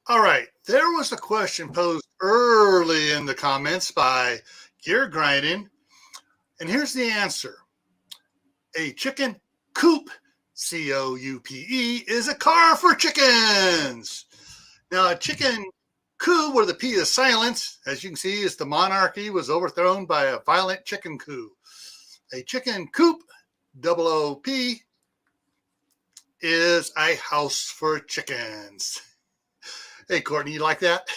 All right. There was a question posed early in the comments by Gear Grinding, and here's the answer. A chicken coop, COUPE, is a car for chickens. Now, a chicken coup, where the P is silent, as you can see, is the monarchy was overthrown by a violent chicken coup. A chicken coop, OOP, is a house for chickens. Hey, Courtney, you like that?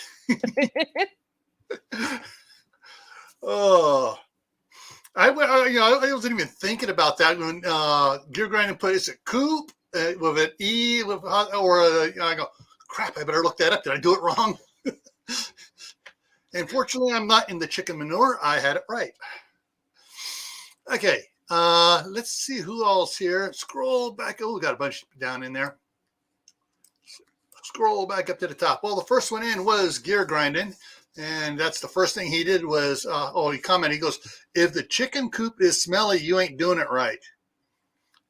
Oh, I wasn't even thinking about that when Gear Grinding put is it coop with an E with or I go, crap, I better look that up. Did I do it wrong? Unfortunately, I'm not in the chicken manure. I had it right. Okay, let's see who all's here. Scroll back. Oh, we got a bunch down in there. Scroll back up to the top. Well, the first one in was Gear Grinding. And that's the first thing he did was, he commented, he goes, if the chicken coop is smelly, you ain't doing it right.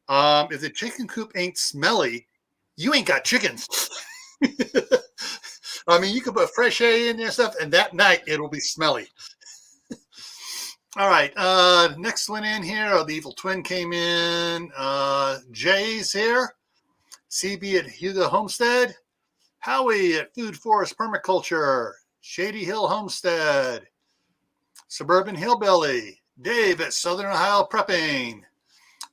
If the chicken coop ain't smelly, you ain't got chickens. I mean, you can put fresh hay in there and stuff, and that night it'll be smelly. All right, next one in here, the evil twin came in. Jay's here. CB at Hugo Homestead. Howie at Food Forest Permaculture. Shady Hill Homestead, Suburban Hillbilly, Dave at Southern Ohio Prepping,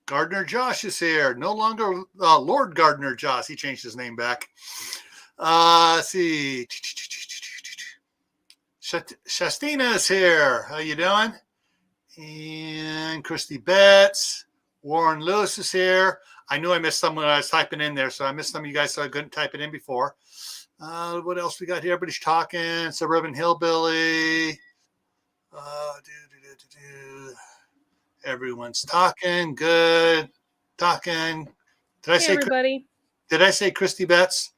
Gardener Josh is here. No longer Lord Gardener Josh. He changed his name back. Let's see. Shastina is here. How you doing? And Christy Betts. Warren Lewis is here. I knew I missed someone when I was typing in there, so I missed some of you guys, so I couldn't type it in before. What else we got here? Everybody's talking. Suburban Hillbilly. Everyone's talking. Good. Talking. Everybody. Did I say Christy Betts?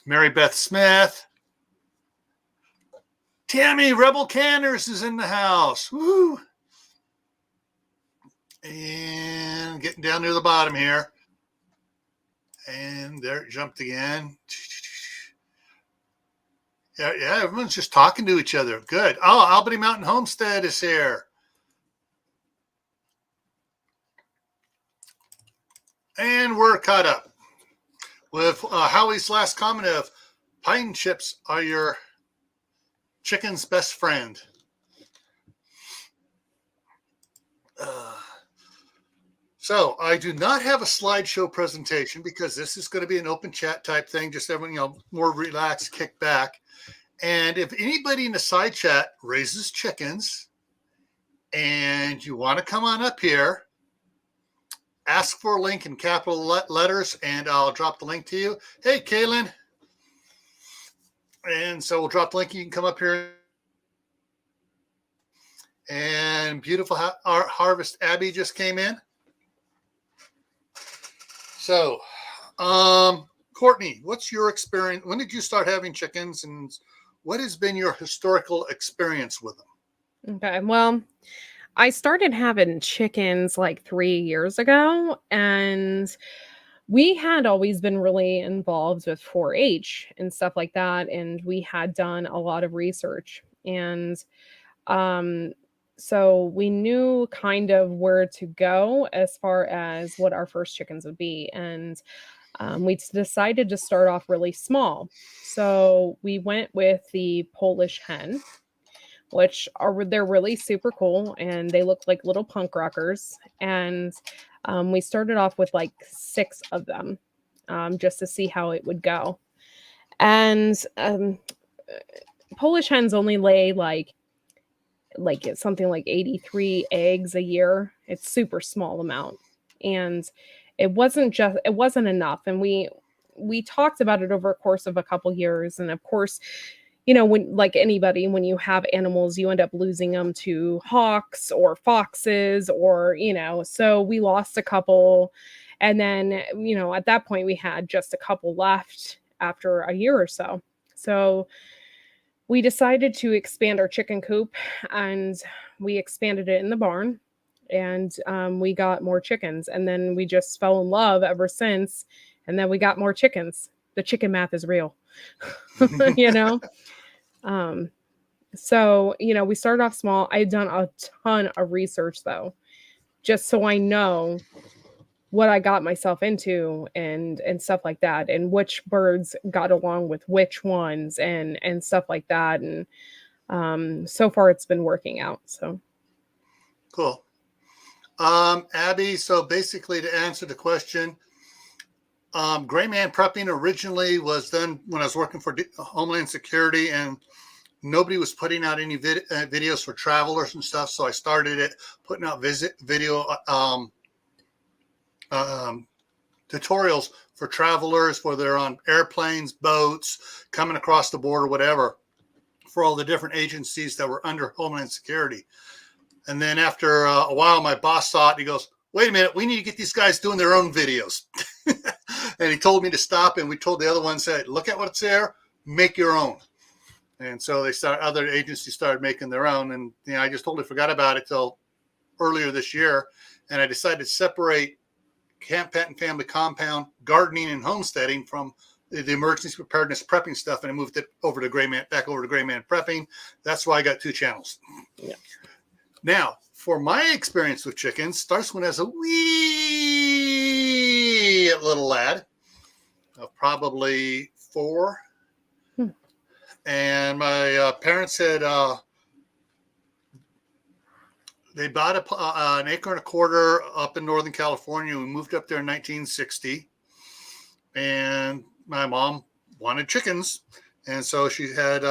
Mary Beth Smith. Tammy Rebel Canners is in the house. Woo! And getting down near the bottom here. And there it jumped again. Yeah, everyone's just talking to each other. Good. Oh, Albany Mountain Homestead is here. And we're caught up with Howie's last comment of pine chips are your chicken's best friend. So I do not have a slideshow presentation because this is going to be an open chat type thing, just everyone, more relaxed, kick back. And if anybody in the side chat raises chickens and you want to come on up here, ask for a link in capital letters and I'll drop the link to you. Hey, Kaylin. And so we'll drop the link. You can come up here. And beautiful Harvest Abby just came in. So, Courtney, what's your experience? When did you start having chickens and what has been your historical experience with them? Okay, well, I started having chickens like 3 years ago, and we had always been really involved with 4-H and stuff like that, and we had done a lot of research, and so we knew kind of where to go as far as what our first chickens would be, and we decided to start off really small. So we went with the Polish hen, which they're really super cool, and they look like little punk rockers. And we started off with like 6 of them, just to see how it would go. And Polish hens only lay like it's something like 83 eggs a year. It's super small amount, and it wasn't enough. And we talked about it over a course of a couple years, and of course, you know, when, like anybody, when you have animals, you end up losing them to hawks or foxes, or, you know, so we lost a couple. And then, you know, at that point we had just a couple left after a year or so. So we decided to expand our chicken coop, and we expanded it in the barn, and we got more chickens, and then we just fell in love ever since. And then we got more chickens. the chicken math is real, you know? So, we started off small. I had done a ton of research though, just so I know what I got myself into and stuff like that, and which birds got along with which ones and stuff like that. And so far it's been working out. So Cool. Abby, so basically to answer the question, gray man prepping originally was done when I was working for Homeland Security, and nobody was putting out any videos for travelers and stuff. So I started it putting out video tutorials for travelers, whether they're on airplanes, boats, coming across the border, whatever, for all the different agencies that were under Homeland Security. And then after a while, my boss saw it. He goes, wait a minute, we need to get these guys doing their own videos. And he told me to stop. And we told the other ones, said, look at what's there, make your own. And so other agencies started making their own. And I just totally forgot about it till earlier this year. And I decided to separate Camppatton Family Compound, gardening and homesteading from the emergency preparedness prepping stuff. And I moved it over to back over to Gray Man Prepping. That's why I got 2 channels. Yeah. Now, for my experience with chickens, starts when I was a wee little lad of probably 4. And my parents had, they bought an acre and a quarter up in Northern California. We moved up there in 1960. And my mom wanted chickens. And so she had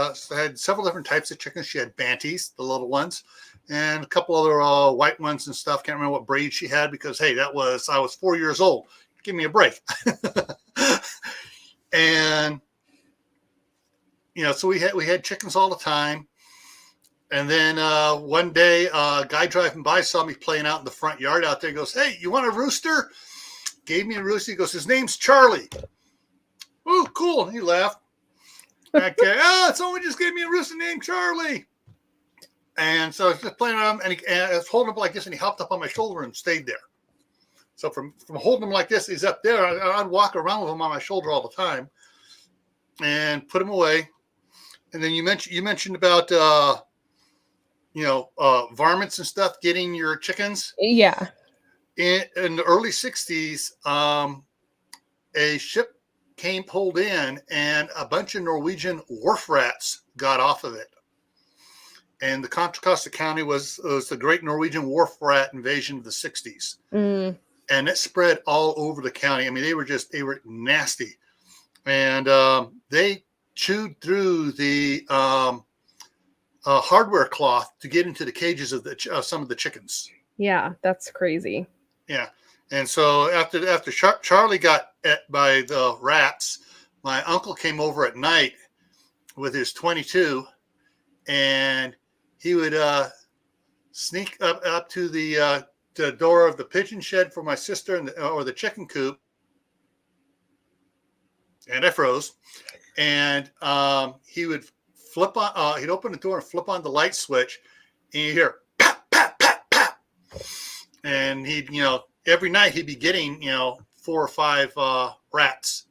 several different types of chickens. She had banties, the little ones, and a couple other white ones and stuff. Can't remember what breed she had because, hey, I was 4 years old. Give me a break. And, so we had chickens all the time. And then one day, a guy driving by saw me playing out in the front yard out there. He goes, hey, you want a rooster? Gave me a rooster. He goes, his name's Charlie. Oh, cool. He laughed. Okay. Someone just gave me a rooster named Charlie. And so I was just playing around, and I was holding him like this, and he hopped up on my shoulder and stayed there. So from holding him like this, he's up there. I'd walk around with him on my shoulder all the time and put him away. And then you mentioned about, varmints and stuff getting your chickens. Yeah. In the early 60s, a ship pulled in, and a bunch of Norwegian wharf rats got off of it. And the Contra Costa County was the Great Norwegian Wharf Rat Invasion of the 60s. And it spread all over the county. I mean, they were nasty. And they chewed through the hardware cloth to get into the cages of some of the chickens. Yeah, that's crazy. Yeah. And so after Charlie got ate by the rats, my uncle came over at night with his .22, and he would sneak up to the door of the pigeon shed for my sister or the chicken coop. And I froze. And he would flip on. He'd open the door and flip on the light switch, and you hear pap pap pap pap. And he'd every night he'd be getting 4 or 5 rats.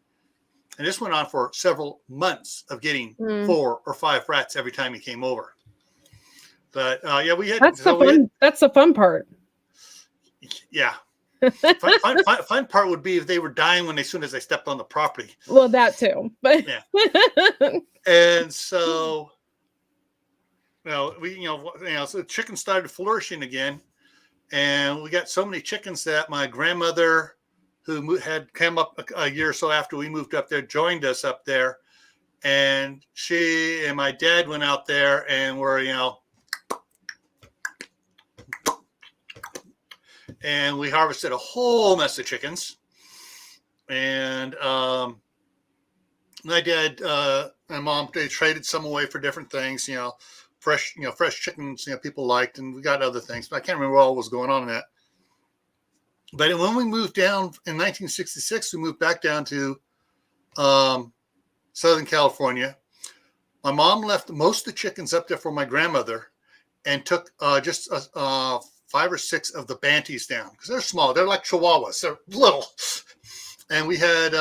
And this went on for several months of getting 4 or 5 rats every time he came over. But we had that's the fun part. Yeah. Fun part would be if they were dying as soon as they stepped on the property. Well, that too. But yeah. And so so chickens started flourishing again, and we got so many chickens that my grandmother, who had come up a year or so after we moved up there, joined us up there, and she and my dad went out there and were and we harvested a whole mess of chickens. And my dad and mom, they traded some away for different things, fresh chickens, people liked, and we got other things, but I can't remember what all was going on in that. But when we moved down in 1966, we moved back down to Southern California. My mom left most of the chickens up there for my grandmother and took just 5 or 6 of the banties down because they're small. They're like Chihuahuas. They're little. And we had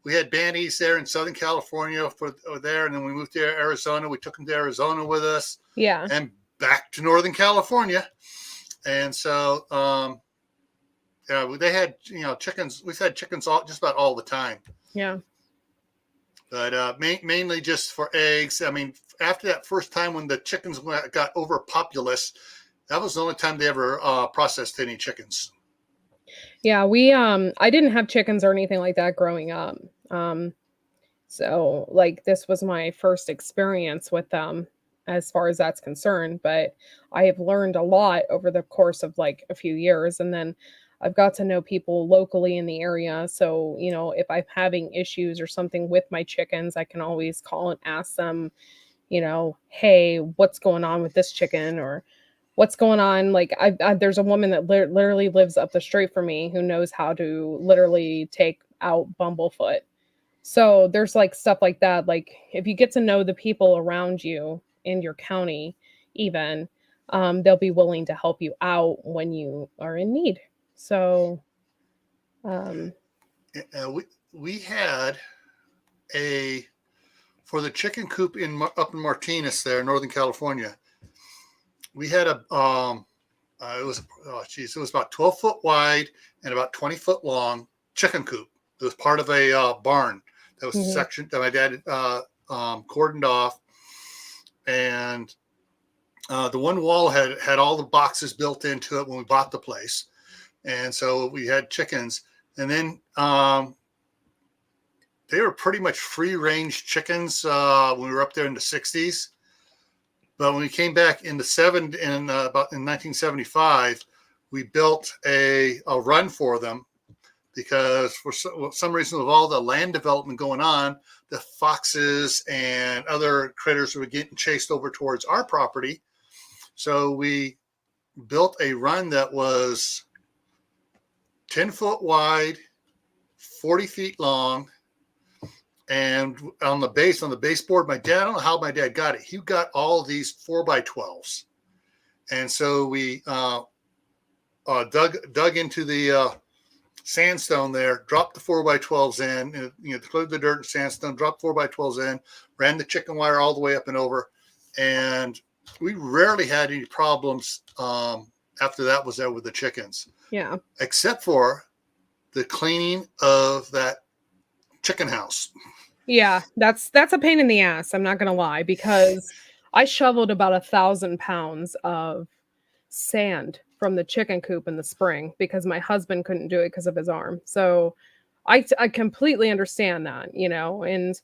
we had bannies there in Southern California for there, and then we moved to Arizona. We took them to Arizona with us, Yeah. and back to Northern California. And so, yeah, they had chickens. We've had chickens just about all the time. Yeah. But mainly just for eggs. I mean, after that first time when the chickens got overpopulous, that was the only time they ever processed any chickens. Yeah, I didn't have chickens or anything like that growing up. So like this was my first experience with them as far as that's concerned, but I have learned a lot over the course of like a few years, and then I've got to know people locally in the area. So, if I'm having issues or something with my chickens, I can always call and ask them, hey, what's going on with this chicken, or what's going on. Like there's a woman that literally lives up the street from me who knows how to literally take out Bumblefoot. So there's like stuff like that. Like if you get to know the people around you in your county, even, they'll be willing to help you out when you are in need. So, we had for the chicken coop up in Martinez there, Northern California. We had it was about 12 foot wide and about 20 foot long chicken coop. It was part of a barn that was sectioned that my dad cordoned off, and the one wall had all the boxes built into it when we bought the place, and so we had chickens. And then they were pretty much free range chickens when we were up there in the 60s. But when we came back in about in 1975, we built a run for them because for some reason, with all the land development going on, the foxes and other critters were getting chased over towards our property. So we built a run that was 10 foot wide, 40 feet long. And on the baseboard, I don't know how my dad got it. He got all of these 4x12s. And so we dug into the sandstone there, dropped the 4x12s in, cleared the dirt and sandstone, dropped 4x12s in, ran the chicken wire all the way up and over. And we rarely had any problems after that was there with the chickens. Yeah. Except for the cleaning of that chicken house. Yeah, that's a pain in the ass. I'm not gonna lie, because I shoveled about 1,000 pounds of sand from the chicken coop in the spring because my husband couldn't do it because of his arm. So I completely understand that, and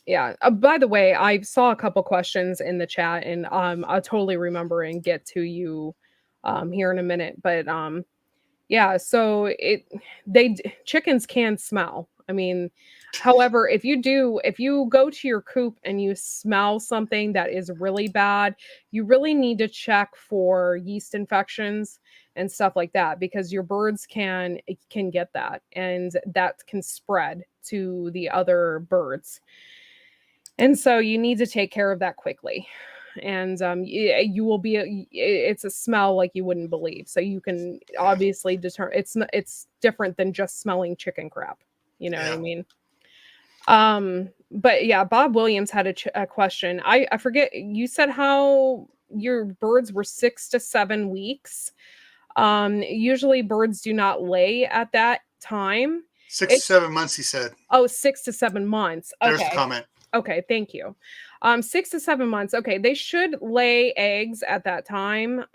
yeah. By the way, I saw a couple questions in the chat, and I'll totally remember and get to you here in a minute. But yeah, so chickens can smell. I mean, however, if you go to your coop and you smell something that is really bad, you really need to check for yeast infections and stuff like that, because your birds can get that, and that can spread to the other birds. And so you need to take care of that quickly. And you will be it's a smell like you wouldn't believe. So you can obviously determine it's different than just smelling chicken crap. You know what I mean? But yeah, Bob Williams had a question. I forget, you said how your birds were 6 to 7 weeks. Usually birds do not lay at that time. 6 to 7 months, he said. Oh, 6 to 7 months. Okay. There's the comment. Okay, thank you. 6 to 7 months. Okay, they should lay eggs at that time.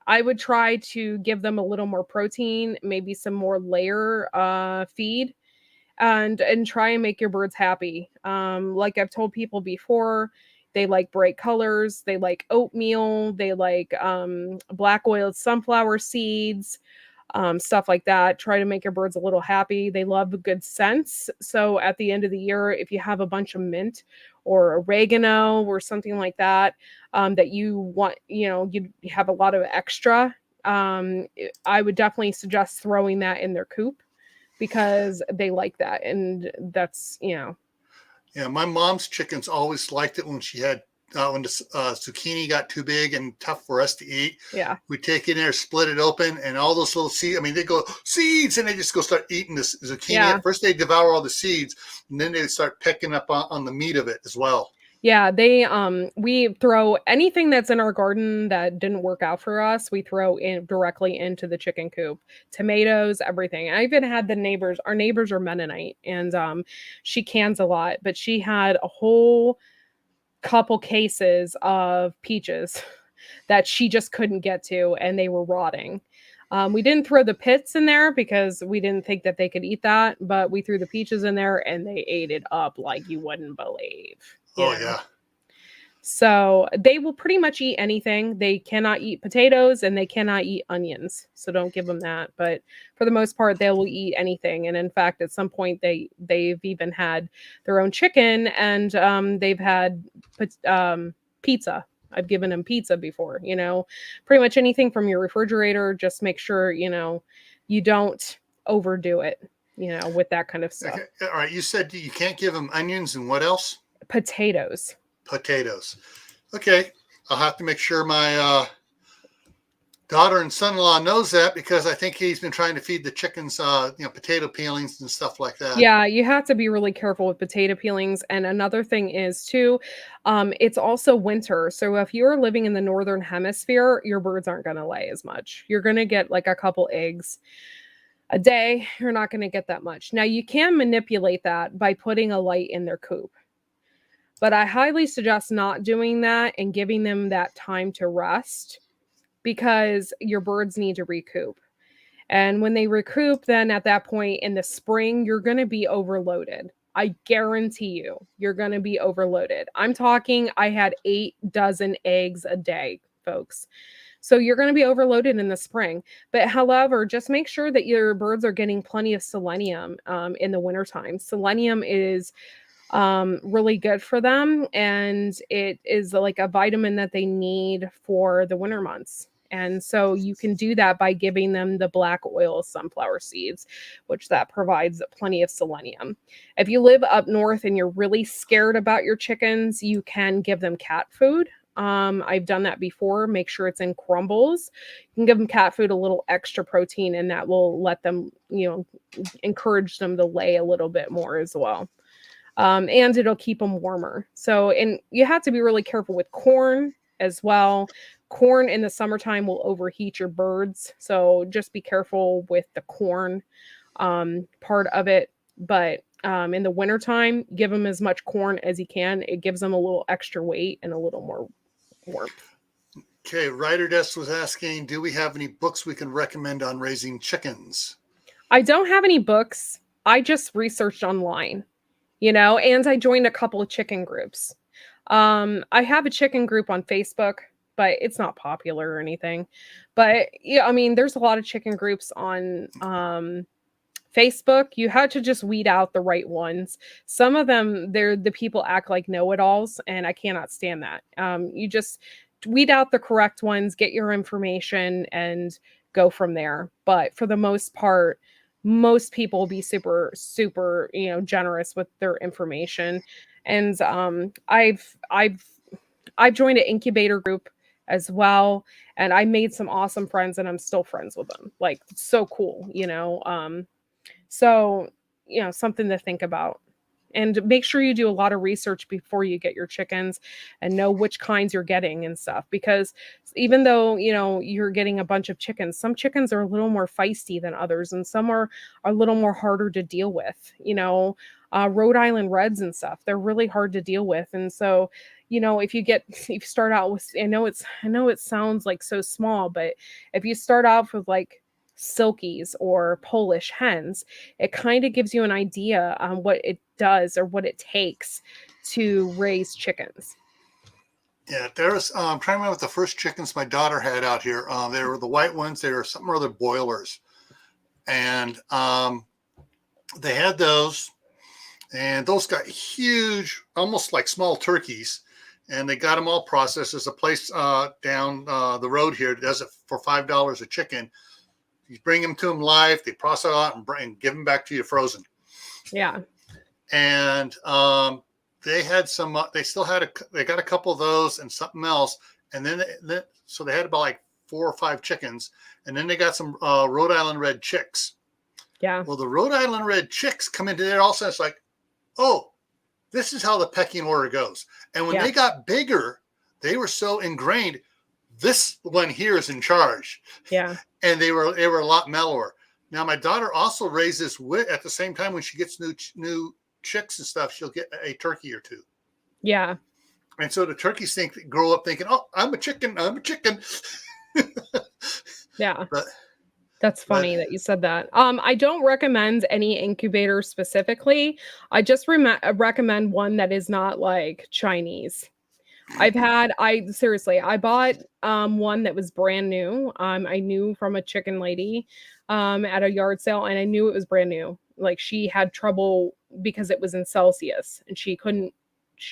I would try to give them a little more protein, maybe some more layer feed, and try and make your birds happy. Like I've told people before, they like bright colors, they like oatmeal, they like black oiled sunflower seeds, stuff like that. Try to make your birds a little happy. They love good scents. So at the end of the year, if you have a bunch of mint or oregano or something like that, that you want, you have a lot of extra, I would definitely suggest throwing that in their coop, because they like that. And that's, Yeah, my mom's chickens always liked it when she had when the zucchini got too big and tough for us to eat. Yeah. We take it in there, split it open, and all those little seeds. I mean, they go seeds, and they just go start eating this zucchini. Yeah. At first, they devour all the seeds, and then they start pecking up on the meat of it as well. Yeah, we throw anything that's in our garden that didn't work out for us, we throw in directly into the chicken coop. Tomatoes, everything. I even had our neighbors are Mennonite, and she cans a lot, but she had a whole couple cases of peaches that she just couldn't get to, and they were rotting. We didn't throw the pits in there because we didn't think that they could eat that, but we threw the peaches in there and they ate it up like you wouldn't believe. Yeah. So they will pretty much eat anything. They cannot eat potatoes and they cannot eat onions. So don't give them that. But for the most part, they will eat anything. And in fact, at some point, they've even had their own chicken, and they've had pizza. I've given them pizza before, pretty much anything from your refrigerator. Just make sure, you don't overdo it, with that kind of stuff. Okay. All right. You said you can't give them onions, and what else? Potatoes. Okay. I'll have to make sure my daughter and son-in-law knows that, because I think he's been trying to feed the chickens, potato peelings and stuff like that. Yeah, you have to be really careful with potato peelings. And another thing is too, it's also winter. So if you're living in the northern hemisphere, your birds aren't going to lay as much. You're going to get like a couple eggs a day. You're not going to get that much. Now you can manipulate that by putting a light in their coop. But I highly suggest not doing that and giving them that time to rest, because your birds need to recoup. And when they recoup, then at that point in the spring, you're going to be overloaded. I guarantee you're going to be overloaded. I'm talking, I had 8 dozen eggs a day, folks. So you're going to be overloaded in the spring. But however, just make sure that your birds are getting plenty of selenium in the wintertime. Selenium is really good for them, and it is like a vitamin that they need for the winter months. And so you can do that by giving them the black oil sunflower seeds, which that provides plenty of selenium. If you live up north and you're really scared about your chickens, you can give them cat food. I've done that before. Make sure it's in crumbles. You can give them cat food, a little extra protein, and that will let them, encourage them to lay a little bit more as well. And it'll keep them warmer. So, and you have to be really careful with corn as well. Corn in the summertime will overheat your birds. So just be careful with the corn part of it. But in the wintertime, give them as much corn as you can. It gives them a little extra weight and a little more warmth. Okay, Ryder Desk was asking, do we have any books we can recommend on raising chickens? I don't have any books. I just researched online. And I joined a couple of chicken groups. I have a chicken group on Facebook, but it's not popular or anything. But yeah, I mean, there's a lot of chicken groups on Facebook. You had to just weed out the right ones. Some of them, the people act like know-it-alls, and I cannot stand that. You just weed out the correct ones, get your information, and go from there. But for the most part, most people will be super, super, generous with their information. And I've joined an incubator group as well, and I made some awesome friends, and I'm still friends with them. Like, it's so cool, So, something to think about. And make sure you do a lot of research before you get your chickens and know which kinds you're getting and stuff. Because even though, you're getting a bunch of chickens, some chickens are a little more feisty than others, and some are a little more harder to deal with. Rhode Island Reds and stuff, they're really hard to deal with. And so, if you start out with, I know it sounds like so small, but if you start off with like silkies or Polish hens, it kind of gives you an idea on what it does or what it takes to raise chickens. Yeah, there's I'm trying to remember what the first chickens my daughter had out here. They were the white ones. They were something or other boilers, and they had those, and those got huge, almost like small turkeys. And they got them all processed. There's a place down the road here that does it for $5 a chicken. You bring them to them live, they process it out and give them back to you frozen. Yeah. And they had some. They still had they got a couple of those and something else, and then so they had about like 4 or 5 chickens, and then they got some Rhode Island red chicks. Yeah. Well, the Rhode Island red chicks come into there also. It's like, oh, this is how the pecking order goes. And when they got bigger, they were so ingrained. This one here is in charge. Yeah. And they were a lot mellower. Now, my daughter also raises at the same time when she gets new chicks and stuff, she'll get a turkey or 2. Yeah. And so the turkeys grow up thinking, oh, I'm a chicken. Yeah. That's funny that you said that. I don't recommend any incubator specifically. I just recommend one that is not like Chinese. I bought one that was brand new. I knew from a chicken lady at a yard sale, and I knew it was brand new. Like, she had trouble because it was in Celsius and she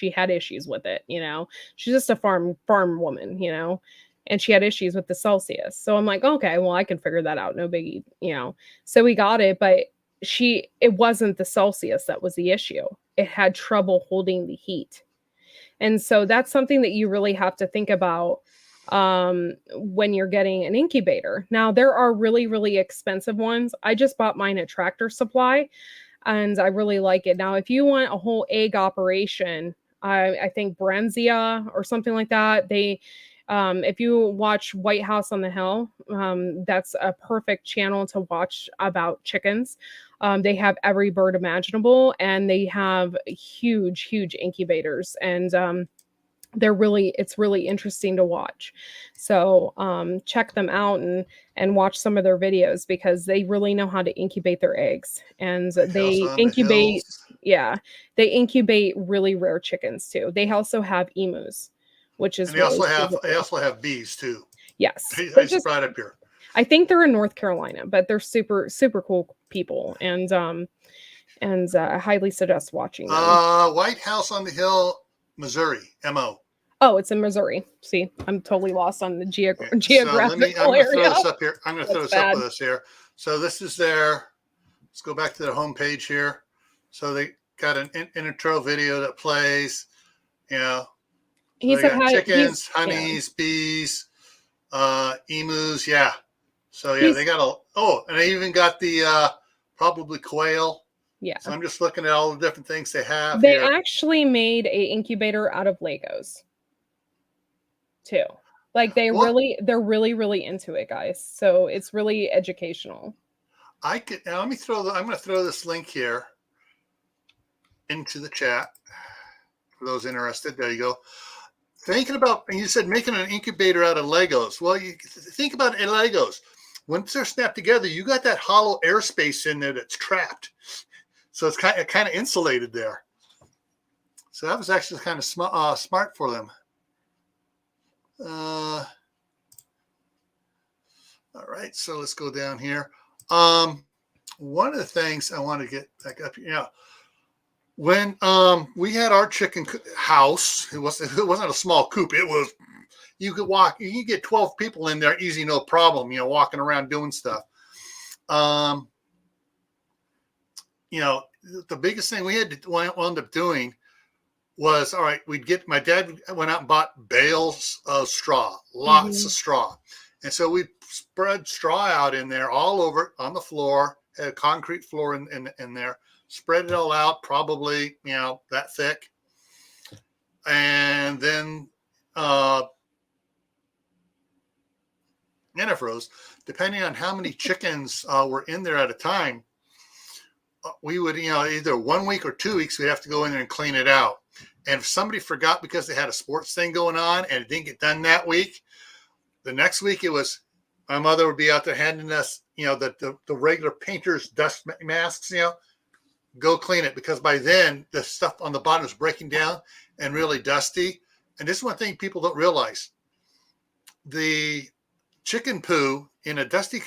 had issues with it, you know. She's just a farm woman, you know, and she had issues with the Celsius. So I'm like, okay, well, I can figure that out. No biggie, you know. So we got it, but it wasn't the Celsius that was the issue. It had trouble holding the heat. And so that's something that you really have to think about when you're getting an incubator. Now, there are really, really expensive ones. I just bought mine at Tractor Supply, and I really like it. Now, if you want a whole egg operation, I think Brenzia or something like that, if you watch White House on the Hill, that's a perfect channel to watch about chickens. They have every bird imaginable, and they have huge, huge incubators, and it's really interesting to watch. So check them out and watch some of their videos, because they really know how to incubate their eggs, and they incubate really rare chickens too. They also have emus, which is they also have bees too. Yes, I just brought up here. I think they're in North Carolina, but they're super, super cool people, and I highly suggest watching them. White House on the Hill, Missouri, MO. Oh, it's in Missouri. See, I'm totally lost on the geographical area. I'm going to throw this up here. I'm going to throw this up with us here. So this is let's go back to the home page here. So they got an intro video that plays, you know. He's chickens, honeys, bees, emus. Yeah. So they got and they even got the probably quail. Yeah. So I'm just looking at all the different things they have. They actually made a incubator out of Legos too. Like, they're really, really into it, guys. So it's really educational. I'm going to throw this link here into the chat for those interested. There you go. Thinking about, and you said making an incubator out of Legos. Well, you think about Legos. Once they're snapped together, you got that hollow airspace in there that's trapped. So it's kind of insulated there. So that was actually kind of smart for them. All right, so let's go down here. One of the things I want to get back up here, when we had our chicken house, it wasn't a small coop. It was, you could get 12 people in there easy, no problem, walking around doing stuff. The biggest thing we had to wound up doing was, all right, my dad went out and bought bales of straw, lots of straw. And so we spread straw out in there all over on the floor, had a concrete floor in there, spread it all out, probably, that thick. And then Jennifer's, depending on how many chickens were in there at a time, we would, either 1 week or 2 weeks, we'd have to go in there and clean it out. And if somebody forgot because they had a sports thing going on and it didn't get done that week, the next week my mother would be out there handing us, the regular painter's dust masks, go clean it, because by then the stuff on the bottom is breaking down and really dusty. And this is one thing people don't realize. The chicken poo in a dusty,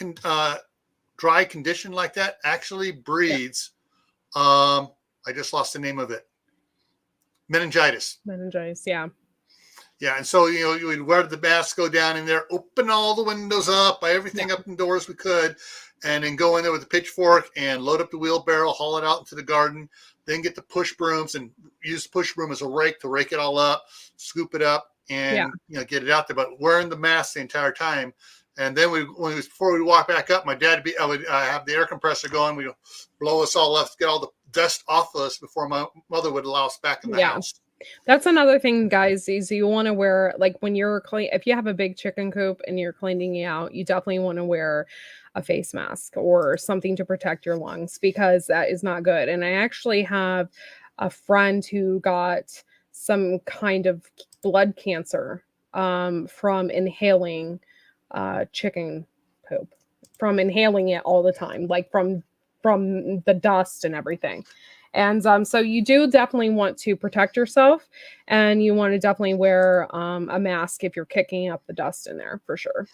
dry condition like that actually breeds, I just lost the name of it. Meningitis, yeah. Yeah, and so, we'd wear the mask, go down in there, open all the windows up, everything up and doors we could. and then go in there with a pitchfork and load up the wheelbarrow, haul it out into the garden, then get the push brooms and use the push broom as a rake to rake it all up, scoop it up, and get it out there. But wearing the mask the entire time. And then before we walk back up, I would have the air compressor going. We'd blow us all up, get all the dust off of us before my mother would allow us back in the house. That's another thing, guys, is you want to wear, like when you're if you have a big chicken coop and you're cleaning it out, you definitely want to wear a face mask or something to protect your lungs, because that is not good. And I actually have a friend who got some kind of blood cancer from inhaling chicken poop, from inhaling it all the time, like from the dust and everything. And so you do definitely want to protect yourself, and you want to definitely wear a mask if you're kicking up the dust in there, for sure.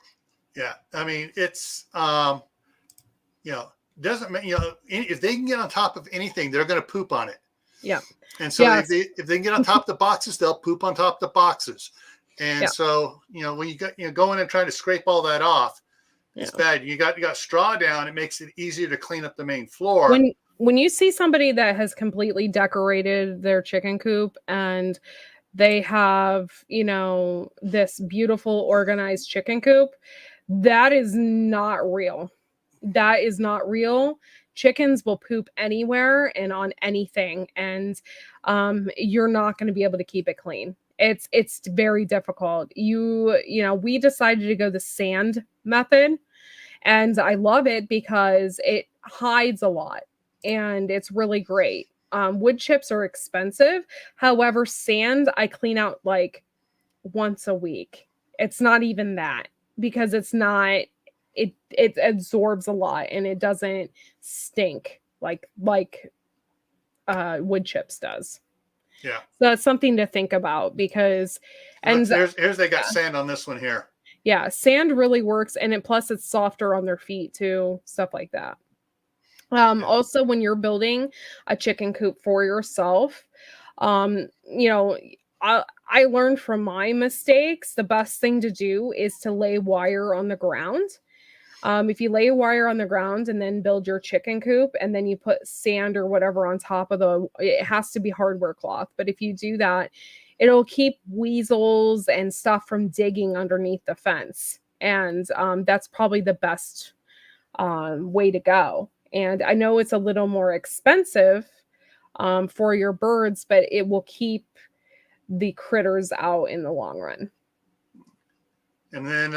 Yeah, I mean, it's doesn't if they can get on top of anything, they're going to poop on it. Yeah. And so if they can get on top of the boxes, they'll poop on top of the boxes. And so when you go in and try to scrape all that off, it's bad. You got straw down. It makes it easier to clean up the main floor. When you see somebody that has completely decorated their chicken coop and they have, this beautiful organized chicken coop, that is not real. That is not real. Chickens will poop anywhere and on anything, and you're not going to be able to keep it clean. It's very difficult. We decided to go the sand method, and I love it because it hides a lot. And it's really great. Wood chips are expensive. However, sand I clean out like once a week. It's not even that, because it's not. It absorbs a lot and it doesn't stink like wood chips does. Yeah. So that's something to think about, because here's they got sand on this one here. Yeah, sand really works, and plus it's softer on their feet too, stuff like that. Also, when you're building a chicken coop for yourself, I learned from my mistakes, the best thing to do is to lay wire on the ground. If you lay wire on the ground and then build your chicken coop, and then you put sand or whatever on top of it has to be hardware cloth. But if you do that, it'll keep weasels and stuff from digging underneath the fence. And that's probably the best way to go. And I know it's a little more expensive for your birds, but it will keep the critters out in the long run. And then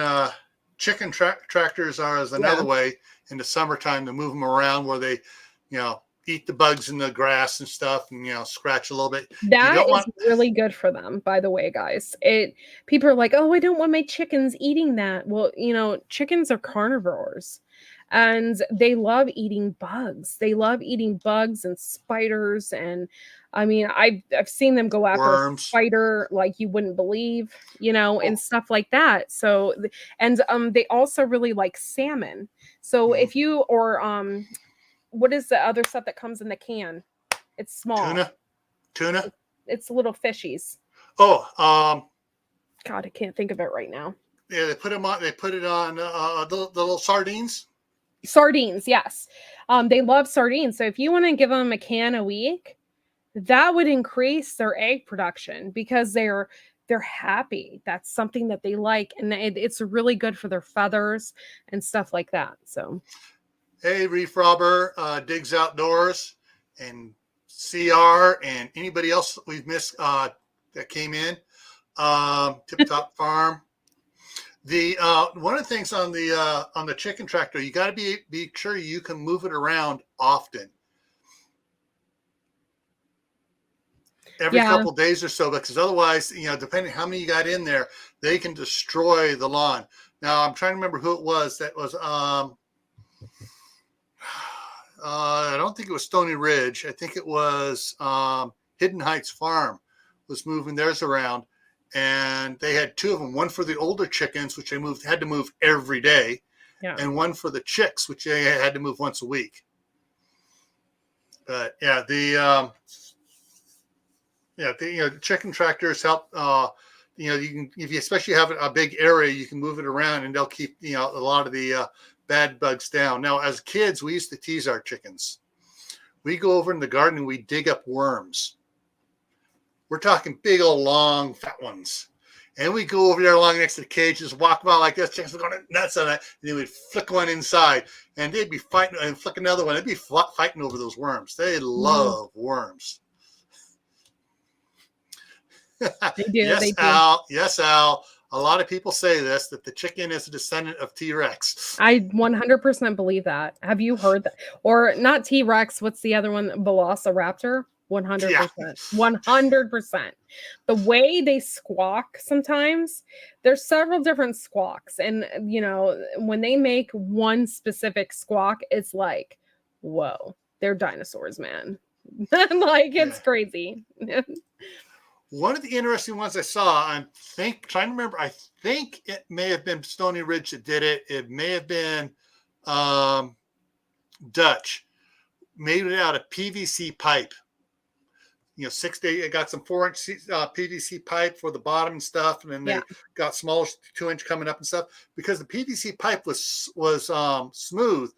chicken tractors is another way in the summertime to move them around, where they, eat the bugs in the grass and stuff, and scratch a little bit. That is really good for them, by the way, guys. People are like, oh, I don't want my chickens eating that. Well, chickens are carnivores. And they love eating bugs. They love eating bugs and spiders. And I mean, I've seen them go after worms, a spider like you wouldn't believe, and stuff like that. So, and they also really like salmon. So if you, what is the other stuff that comes in the can? It's small. Tuna. It's little fishies. Oh, God, I can't think of it right now. Yeah, they put them on. They put it on the little sardines. Sardines, yes. They love sardines. So if you want to give them a can a week, that would increase their egg production, because they're happy. That's something that they like, and it's really good for their feathers and stuff like that. So, hey, Reef Robber, Digs Outdoors, and CR, and anybody else that we've missed that came in, Tip Top Farm. The one of the things on the chicken tractor, you got to be sure you can move it around often, every couple of days or so, because otherwise, depending how many you got in there, they can destroy the lawn. Now, I'm trying to remember who it was that was. I don't think it was Stony Ridge. I think it was Hidden Heights Farm was moving theirs around. And they had two of them, one for the older chickens, which they had to move every day, and one for the chicks, which they had to move once a week. But the chicken tractors help. You can, if you especially have a big area, you can move it around, and they'll keep a lot of the bad bugs down. Now, as kids, we used to tease our chickens. We go over in the garden and we dig up worms. We're talking big old long fat ones. And we go over there along next to the cage, just walk by like this, chickens are going nuts on it, and then we'd flick one inside, and they'd be fighting, and flick another one. They'd be fighting over those worms. They love worms. They do. Yes, They do. Al. Yes, Al. A lot of people say this, that the chicken is a descendant of T-Rex. I 100% believe that. Have you heard that? Or not T-Rex, what's the other one? Velociraptor? 100%. Yeah. 100%. The way they squawk sometimes, there's several different squawks. And, you know, when they make one specific squawk, it's like, whoa, they're dinosaurs, man. Like, it's crazy. One of the interesting ones I saw, I'm trying to remember, I think it may have been Stony Ridge that did it. It may have been Dutch. Made it out of PVC pipe. You know, 6 day, it got some 4-inch PVC pipe for the bottom and stuff. And then they got smaller 2-inch coming up and stuff. Because the PVC pipe was smooth,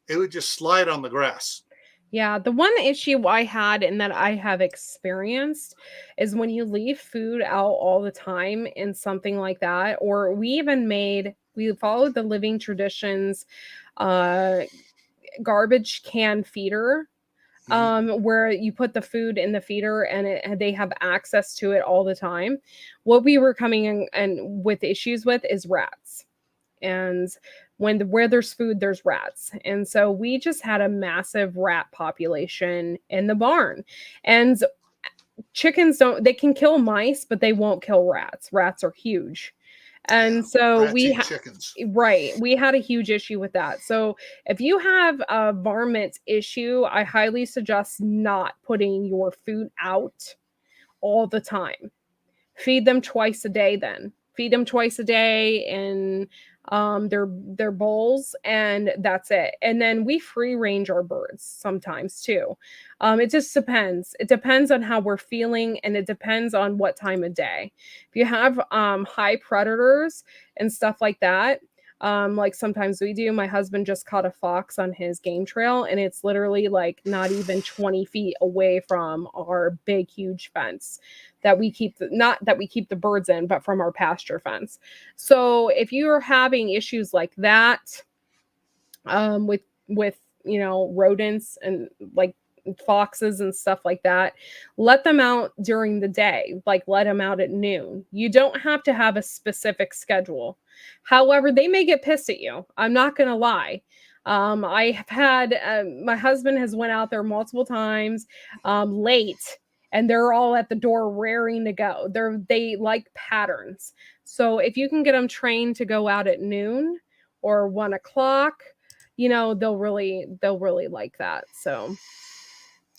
it would just slide on the grass. Yeah, the one issue I had and that I have experienced is when you leave food out all the time in something like that, or we followed the Living Traditions garbage can feeder, where you put the food in the feeder and they have access to it all the time. What we were coming in and with issues with is rats. And where there's food, there's rats. And so we just had a massive rat population in the barn. And chickens they can kill mice, but they won't kill rats. Rats are huge. And so we had a huge issue with that. So if you have a varmint issue, I highly suggest not putting your food out all the time. Feed them twice a day then. Feed them twice a day in their bowls, and that's it. And then we free range our birds sometimes too. It just depends. It depends on how we're feeling, and it depends on what time of day. If you have high predators and stuff like that, like sometimes we do. My husband just caught a fox on his game trail, and it's literally like not even 20 feet away from our big, huge fence that we keep, not that we keep the birds in, but from our pasture fence. So if you're having issues like that, with, you know, rodents and like foxes and stuff like that, let them out during the day. Like let them out at noon. You don't have to have a specific schedule. However, they may get pissed at you. I'm not going to lie. I have had, my husband has went out there multiple times, late, and they're all at the door raring to go. They like patterns. So if you can get them trained to go out at noon or 1 o'clock, you know, they'll really like that. So.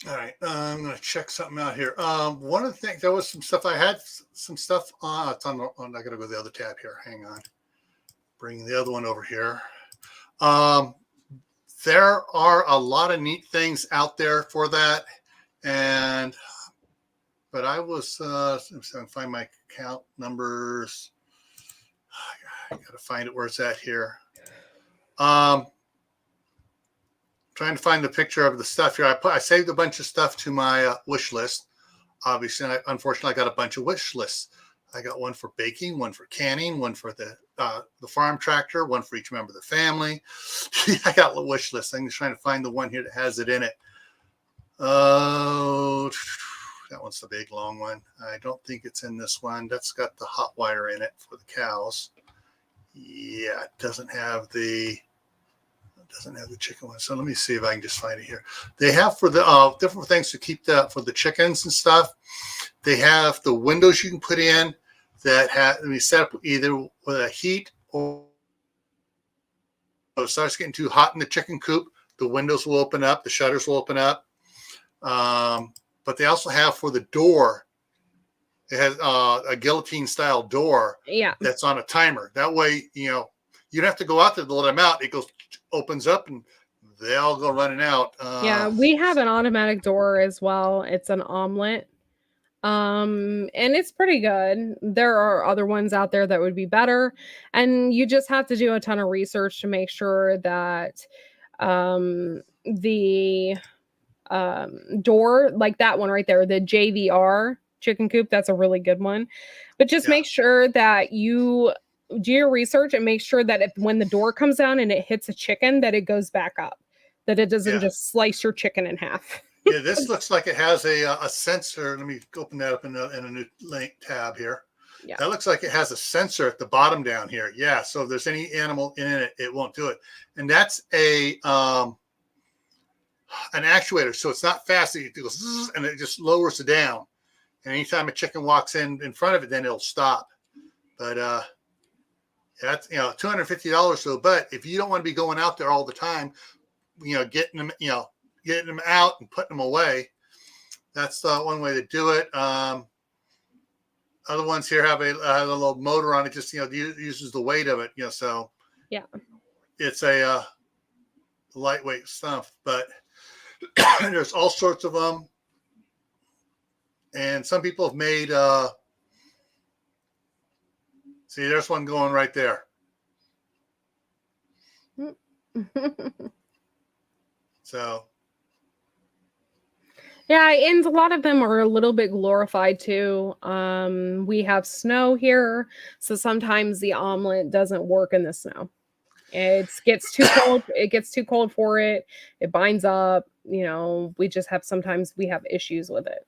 All right. I'm going to check something out here. One of the things, there was some stuff I had, some stuff on, it's on, I got to go to the other tab here. Hang on. Bring the other one over here. There are a lot of neat things out there for that. But I was, I'm trying to find my account numbers. I got to find it where it's at here. Trying to find the picture of the stuff here. I saved a bunch of stuff to my wish list. Obviously, and unfortunately, I got a bunch of wish lists. I got one for baking, one for canning, one for the farm tractor, one for each member of the family. I got a wish list. I'm just trying to find the one here that has it in it. Oh, that one's the big long one. I don't think it's in this one. That's got the hot wire in it for the cows. Yeah, it doesn't have the chicken one. So let me see if I can just find it here. They have for the different things to keep for the chickens and stuff. They have the windows you can put in that we set up either with a heat or it starts getting too hot in the chicken coop. The windows will open up. The shutters will open up. But they also have for the door, it has a guillotine style door that's on a timer. That way, you know, you don't have to go out there to let them out. It opens up and they all go running out. Yeah, we have an automatic door as well. It's an omelet. And it's pretty good. There are other ones out there that would be better, and you just have to do a ton of research to make sure that the door, like that one right there, the JVR chicken coop, that's a really good one. But just Yeah. make sure that you do your research and make sure that if when the door comes down and it hits a chicken, that it goes back up, that it doesn't Yeah. just slice your chicken in half. Yeah, this looks like it has a sensor. Let me open that up in a new link tab here. Yeah. That looks like it has a sensor at the bottom down here. Yeah, so if there's any animal in it, it won't do it. And that's an actuator, so it's not fast. It goes zzz, and it just lowers it down. And anytime a chicken walks in front of it, then it'll stop. But that's $250 so. But if you don't want to be going out there all the time, getting them out and putting them away, that's one way to do it. Other ones here have a little motor on it, just uses the weight of it, so Yeah. it's a lightweight stuff. But there's all sorts of them, and some people have made see, there's one going right there. So yeah, and a lot of them are a little bit glorified too. We have snow here, so sometimes the omelet doesn't work in the snow. It gets too cold. It gets too cold for it. It binds up. We just have sometimes we have issues with it.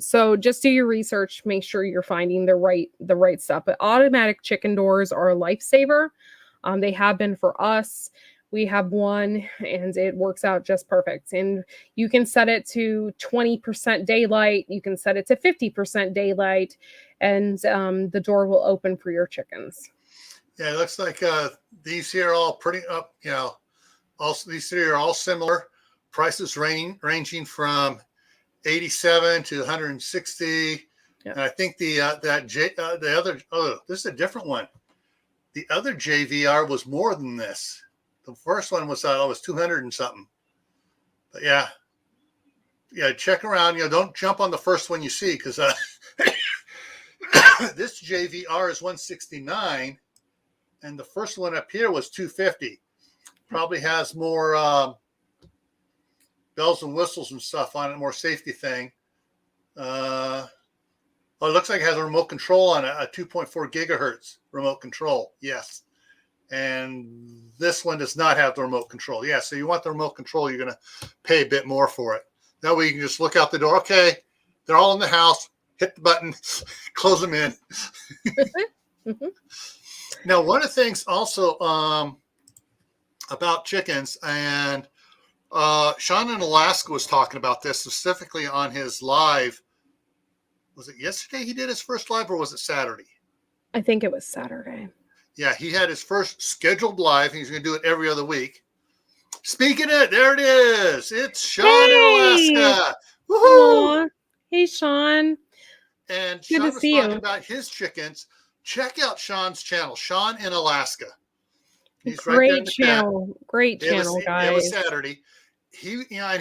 So just do your research. Make sure you're finding the right stuff. But automatic chicken doors are a lifesaver. They have been for us. We have one, and it works out just perfect. And you can set it to 20% daylight. You can set it to 50% daylight, and the door will open for your chickens. Yeah, it looks like these here are all pretty up. Also these three are all similar. Prices ranging from 87 to 160. Yeah. And I think the other this is a different one. The other JVR was more than this. The first one was 200 and something. But yeah, check around. Don't jump on the first one you see, because this JVR is 169, and the first one up here was 250. Probably has more bells and whistles and stuff on it, more safety thing. It looks like it has a remote control on it, a 2.4 gigahertz remote control. Yes. And this one does not have the remote control. Yeah, so you want the remote control, you're going to pay a bit more for it. That way you can just look out the door. Okay, they're all in the house. Hit the button, close them in. Now, one of the things also about chickens, and Sean in Alaska was talking about this specifically on his live. Was it yesterday he did his first live, or was it Saturday? I think it was Saturday. Yeah, he had his first scheduled live. He's going to do it every other week. Speaking of it, there it is. It's Sean in Alaska. Woohoo! Hey, Sean. And Sean was talking about his chickens. Check out Sean's channel, Sean in Alaska. He's great right there in the channel. Chat. Great channel, guys. It was Saturday. He had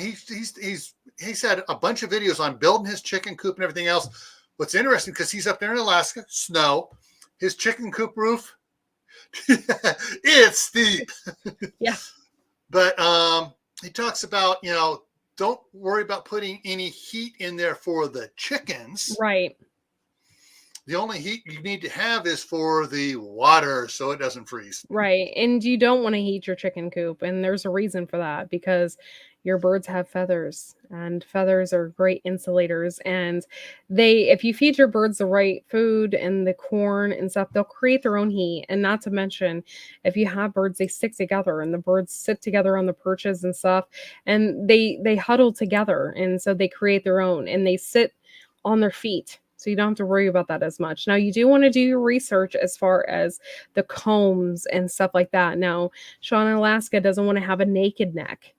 a bunch of videos on building his chicken coop and everything else. What's interesting, because he's up there in Alaska, snow, his chicken coop roof, it's steep. Yeah. But he talks about, don't worry about putting any heat in there for the chickens. Right. The only heat you need to have is for the water so it doesn't freeze. Right. And you don't want to heat your chicken coop. And there's a reason for that, because your birds have feathers, and feathers are great insulators. And if you feed your birds the right food and the corn and stuff, they'll create their own heat. And not to mention, if you have birds, they stick together, and the birds sit together on the perches and stuff, and they huddle together. And so they create their own, and they sit on their feet. So you don't have to worry about that as much. Now, you do want to do your research as far as the combs and stuff like that. Now, Sean in Alaska doesn't want to have a naked neck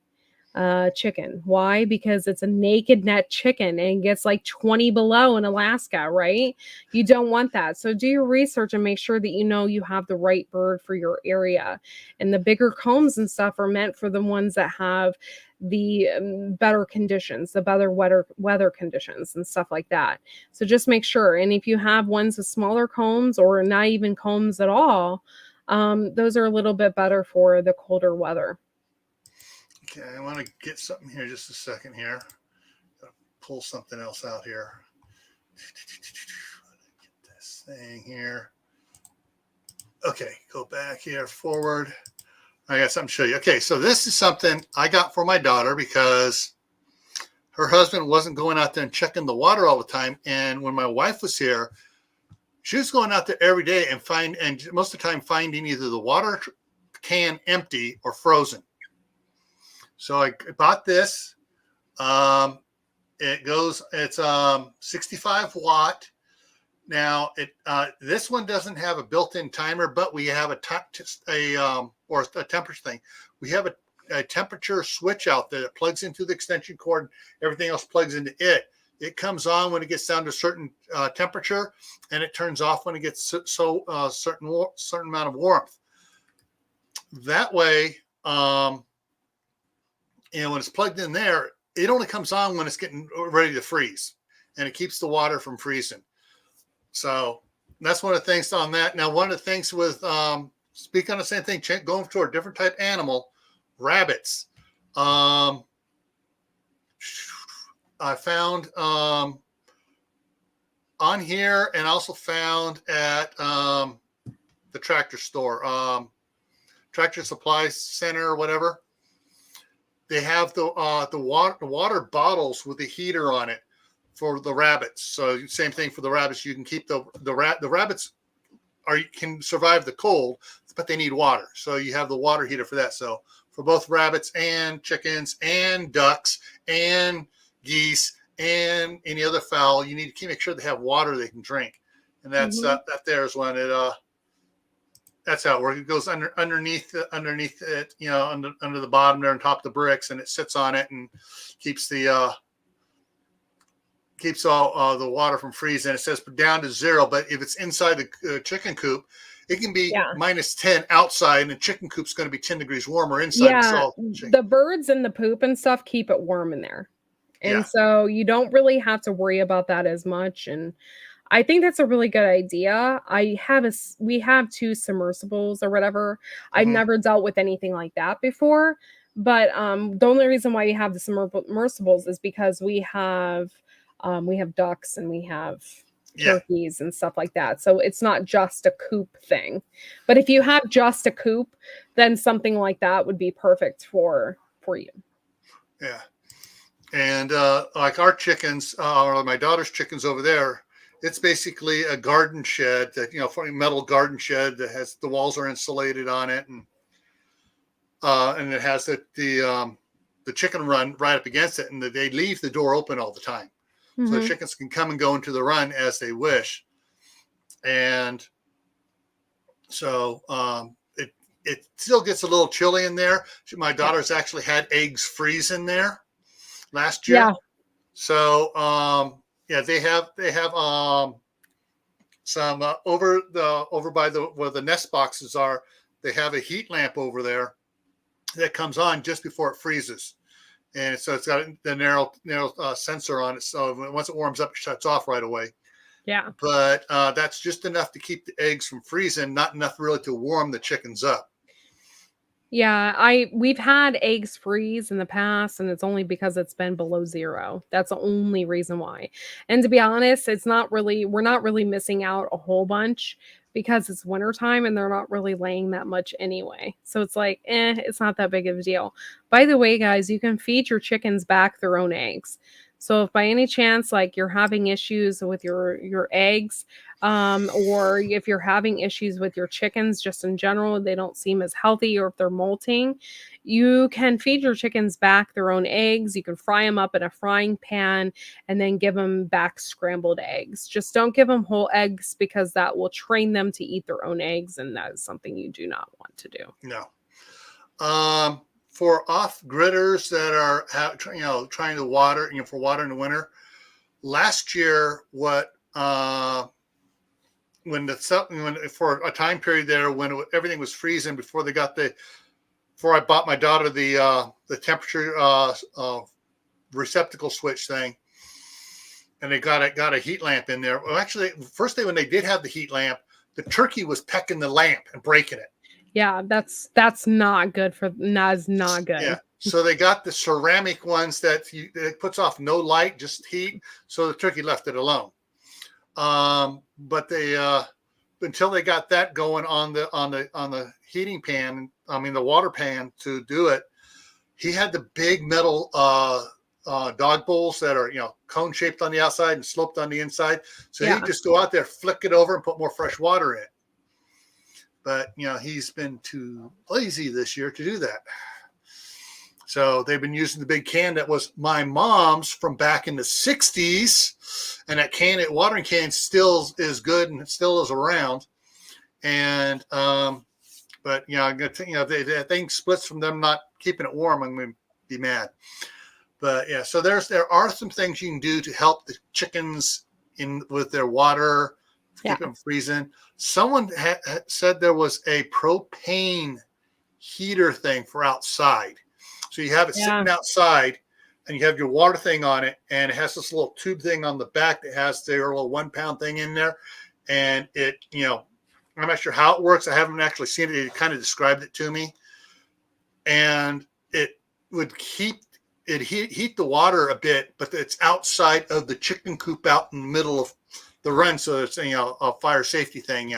chicken. Why? Because it's a naked neck chicken and it gets like 20 below in Alaska, right? You don't want that. So do your research and make sure that you have the right bird for your area. And the bigger combs and stuff are meant for the ones that have the better conditions, the better weather conditions and stuff like that. So just make sure. And if you have ones with smaller combs or not even combs at all, those are a little bit better for the colder weather. Okay, I want to get something here just a second here. Gotta pull something else out here. Get this thing here. Okay, go back here, forward. I got something to show you. Okay, so this is something I got for my daughter because her husband wasn't going out there and checking the water all the time. And when my wife was here, she was going out there every day and most of the time finding either the water can empty or frozen. So I bought this. It's 65 watt. Now this one doesn't have a built-in timer, but we have a temperature thing. We have a temperature switch out there that plugs into the extension cord, and everything else plugs into it. It comes on when it gets down to a certain temperature, and it turns off when it gets certain amount of warmth. That way, when it's plugged in there, it only comes on when it's getting ready to freeze, and it keeps the water from freezing. So that's one of the things on that. Now, one of the things with speak on the same thing, going to a different type animal, rabbits. I found on here and also found at the tractor store, tractor supply center or whatever. They have the water bottles with the heater on it for the rabbits. So same thing for the rabbits. You can keep the rabbits can survive the cold, but they need water. So you have the water heater for that. So for both rabbits and chickens and ducks and geese and any other fowl, you need to make sure they have water they can drink. And that's that there is when it that's how it works. It goes underneath it, under the bottom there on top of the bricks, and it sits on it and keeps all the water from freezing. It says down to 0, but if it's inside the chicken coop, it can be minus 10 outside, and the chicken coop's going to be 10 degrees warmer inside. Yeah, the birds and the poop and stuff keep it warm in there. And so you don't really have to worry about that as much. And I think that's a really good idea. We have 2 submersibles or whatever. I've never dealt with anything like that before. But the only reason why we have the submersibles is because we have ducks and we have turkeys and stuff like that. So it's not just a coop thing. But if you have just a coop, then something like that would be perfect for you. Yeah. And like our chickens, or my daughter's chickens over there, it's basically a garden shed that, for a metal garden shed that has the walls are insulated on it, and it has the chicken run right up against it, and they leave the door open all the time. So the chickens can come and go into the run as they wish. And so it still gets a little chilly in there. My daughter's actually had eggs freeze in there last year. Yeah. So they have some over by where the nest boxes are. They have a heat lamp over there that comes on just before it freezes. And so it's got the narrow sensor on it. So once it warms up, it shuts off right away. Yeah. But that's just enough to keep the eggs from freezing, not enough really to warm the chickens up. Yeah, we've had eggs freeze in the past, and it's only because it's been below 0. That's the only reason why. And to be honest, we're not really missing out a whole bunch because it's wintertime and they're not really laying that much anyway. So it's like, it's not that big of a deal. By the way, guys, you can feed your chickens back their own eggs. So if by any chance, like, you're having issues with your eggs, or if you're having issues with your chickens just in general, they don't seem as healthy, or if they're molting, you can feed your chickens back their own eggs. You can fry them up in a frying pan and then give them back scrambled eggs. Just don't give them whole eggs, because that will train them to eat their own eggs, and that is something you do not want to do. No. For off-gridders that are trying to water, for water in the winter, last year, for a time period there when everything was freezing before they got the before I bought my daughter the temperature receptacle switch thing, and they got a heat lamp in there. Well, actually, first day when they did have the heat lamp, the turkey was pecking the lamp and breaking it. Yeah, that's not good that's not good. Yeah. So they got the ceramic ones that it puts off no light, just heat. So the turkey left it alone. But they until they got that going on the heating pan, I mean the water pan to do it, he had the big metal dog bowls that are cone shaped on the outside and sloped on the inside. So he'd just go out there, flick it over, and put more fresh water in. But he's been too lazy this year to do that. So they've been using the big can that was my mom's from back in the 60s. And that watering can still is good and it still is around. And, but if that thing splits from them not keeping it warm, I'm going to be mad. But yeah, so there are some things you can do to help the chickens with their water, keep them freezing. Someone said there was a propane heater thing for outside. So you have it sitting outside and you have your water thing on it, and it has this little tube thing on the back that has their little 1 pound thing in there. And it, I'm not sure how it works. I haven't actually seen it. It kind of described it to me. And it would heat the water a bit, but it's outside of the chicken coop out in the middle of the run. So it's, a fire safety thing,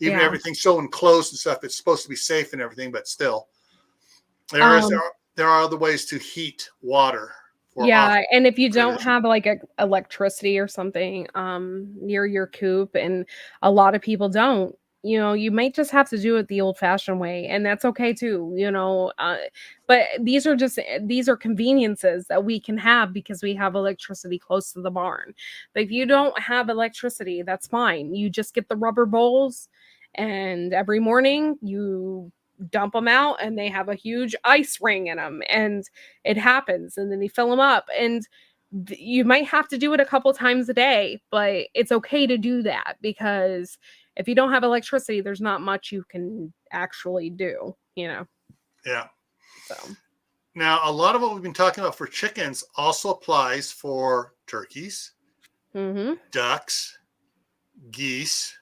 even everything's so enclosed and stuff, it's supposed to be safe and everything, but still there are other ways to heat water. And if you don't have like electricity or something near your coop, and a lot of people don't, you might just have to do it the old fashioned way, and that's okay too, but these are conveniences that we can have because we have electricity close to the barn. But if you don't have electricity, that's fine. You just get the rubber bowls, and every morning you dump them out, and they have a huge ice ring in them, and it happens, and then you fill them up, and you might have to do it a couple times a day, but it's okay to do that, because if you don't have electricity, there's not much you can actually do, Yeah. So now a lot of what we've been talking about for chickens also applies for turkeys, ducks, geese.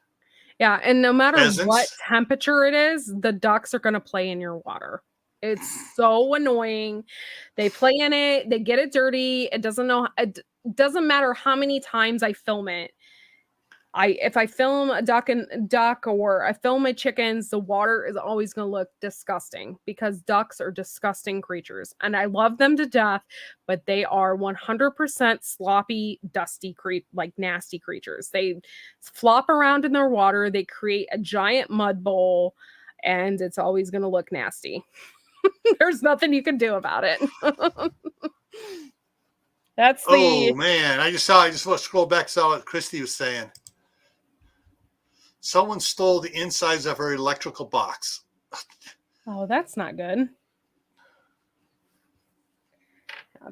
Yeah, and no matter pheasants. What temperature it is, the ducks are going to play in your water. It's so annoying. They play in it, they get it dirty. It doesn't matter how many times I film it. If I film a duck or I film my chickens, the water is always going to look disgusting, because ducks are disgusting creatures, and I love them to death, but they are 100% sloppy, dusty, nasty creatures. They flop around in their water. They create a giant mud bowl, and it's always going to look nasty. There's nothing you can do about it. Oh man, I just scrolled back, saw what Christy was saying. Someone stole the insides of her electrical box. Oh, that's not good.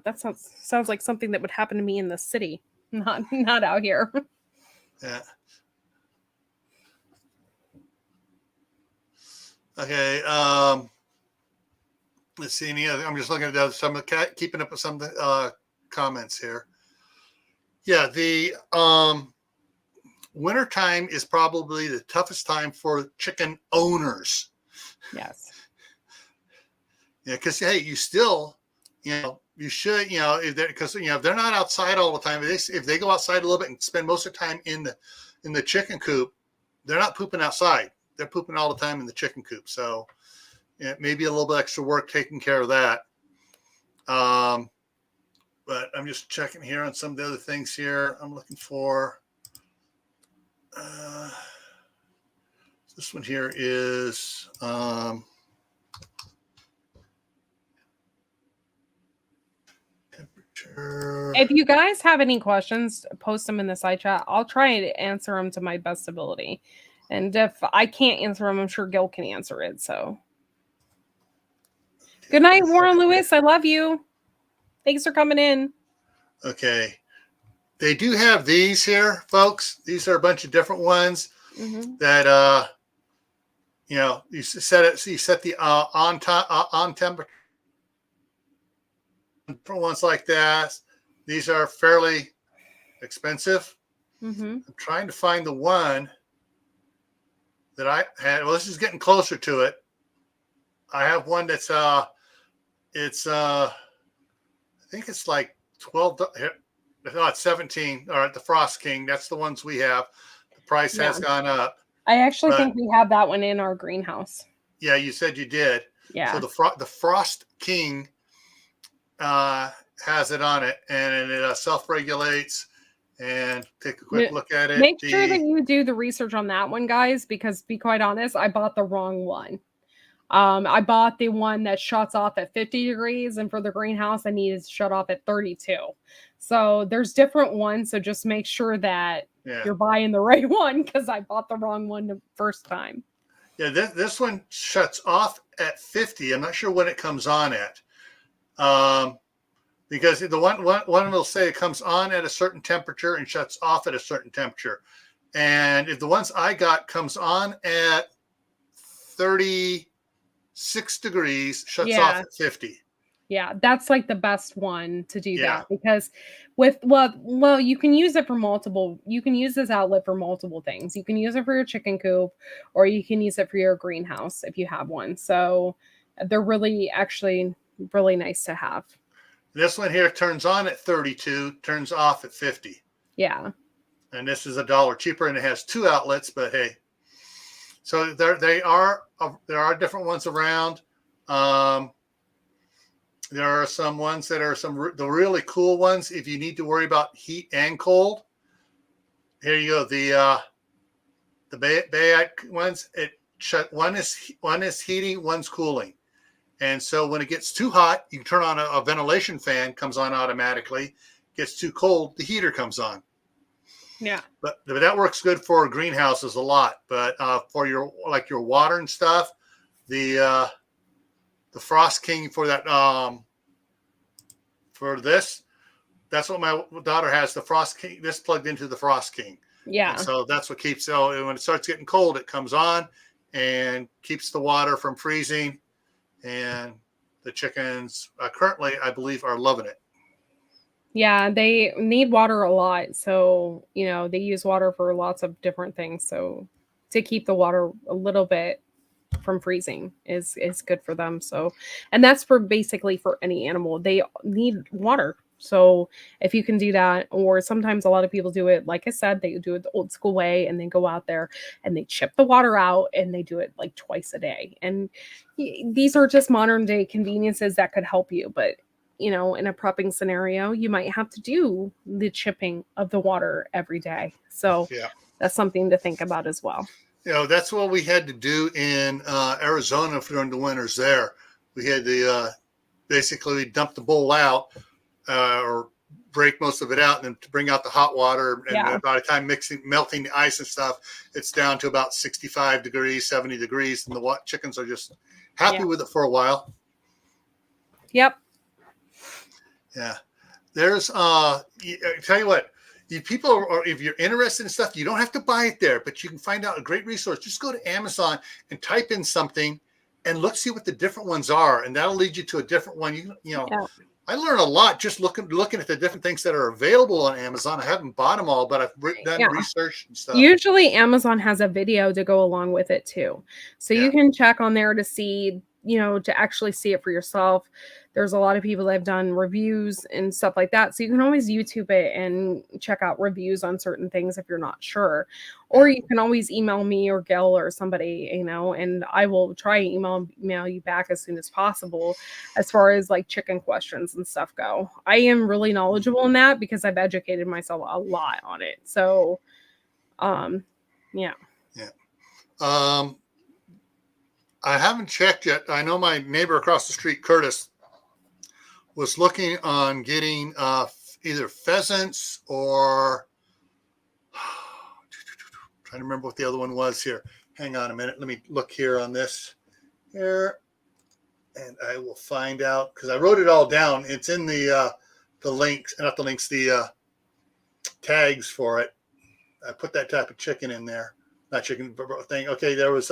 That sounds like something that would happen to me in the city, not out here. Yeah. Okay. Let's see any other. I'm just looking at some of the keeping up with some of the comments here. Yeah, the wintertime is probably the toughest time for chicken owners. Yes. Yeah, because hey, you still, you should, because if they're not outside all the time, if they go outside a little bit and spend most of the time in the chicken coop, they're not pooping outside. They're pooping all the time in the chicken coop. So maybe a little bit extra work taking care of that. But I'm just checking here on some of the other things here. I'm looking for. This one here is temperature. If you guys have any questions, post them in the side chat. I'll try to answer them to my best ability. And if I can't answer them, I'm sure Gil can answer it. So good night, Warren Lewis. I love you. Thanks for coming in. Okay. They do have these here, folks. These are a bunch of different ones that, you set it. So you set the on temperature for ones like that. These are fairly expensive. Mm-hmm. I'm trying to find the one that I had. Well, this is getting closer to it. I have one that's it's I think it's like 12. No, it's 17. All right, the Frost King. That's the ones we have. The price has gone up. I actually But think we have that one in our greenhouse. yeah, you said you did. Yeah. So the Frost King has it on it, and it self-regulates. And take a quick look at it. Make sure that you do the research on that one, guys, because to be quite honest, I bought the wrong one. I bought the one that shuts off at 50 degrees, and for the greenhouse, I needed to shut off at 32. So there's different ones. So just make sure that you're buying the right one, because I bought the wrong one the first time. Yeah, this one shuts off at 50. I'm not sure when it comes on at. Because the one will say it comes on at a certain temperature and shuts off at a certain temperature. And if the ones I got comes on at 36 degrees, shuts off at 50. Yeah, that's like the best one to do that, because well, you can use it for multiple. You can use this outlet for multiple things. You can use it for your chicken coop, or you can use it for your greenhouse if you have one. So they're actually really nice to have. This one here turns on at 32, turns off at 50. Yeah. And this is $1 cheaper, and it has 2 outlets, but hey. So there are different ones around. There are some ones that are the really cool ones if you need to worry about heat and cold. Here you go. The Bayite ones, one is heating, one's cooling. And so when it gets too hot, you can turn on a ventilation fan, comes on automatically. Gets too cold, the heater comes on. Yeah. But that works good for greenhouses a lot. But for your water and stuff, the Frost King for that for this, that's what my daughter has. The Frost King. This plugged into the Frost King. Yeah. And so that's what keeps. So when it starts getting cold, it comes on and keeps the water from freezing. And the chickens currently, I believe, are loving it. Yeah, they need water a lot. So, they use water for lots of different things. So to keep the water a little bit from freezing is good for them. So, and that's basically for any animal. They need water. So if you can do that, or sometimes a lot of people do it, like I said, they do it the old school way, and they go out there and they chip the water out, and they do it like twice a day. And these are just modern day conveniences that could help you. But, in a prepping scenario, you might have to do the chipping of the water every day. So that's something to think about as well. That's what we had to do in Arizona during the winters there. We had to basically dump the bowl out, or break most of it out, and then to bring out the hot water. And by the time melting the ice and stuff, it's down to about 65 degrees, 70 degrees. And the chickens are just happy with it for a while. Yep. Yeah. There's, I tell you what, people are, if you're interested in stuff, you don't have to buy it there, but you can find out a great resource. Just go to Amazon and type in something and see what the different ones are. And that'll lead you to a different one. I learn a lot just looking at the different things that are available on Amazon. I haven't bought them all, but I've done research and stuff. Usually Amazon has a video to go along with it too. So you can check on there to see, to actually see it for yourself. There's a lot of people that have done reviews and stuff like that. So you can always YouTube it and check out reviews on certain things if you're not sure. Or you can always email me or Gail or somebody, and I will try to email you back as soon as possible as far as like chicken questions and stuff go. I am really knowledgeable in that because I've educated myself a lot on it. So, yeah. I haven't checked yet. I know my neighbor across the street, Curtis, was looking on getting either pheasants or trying to remember what the other one was here. Hang on a minute. Let me look here on this here, and I will find out because I wrote it all down. It's in the links, not the links, the tags for it. I put that type of chicken in there, not chicken thing. Okay, there was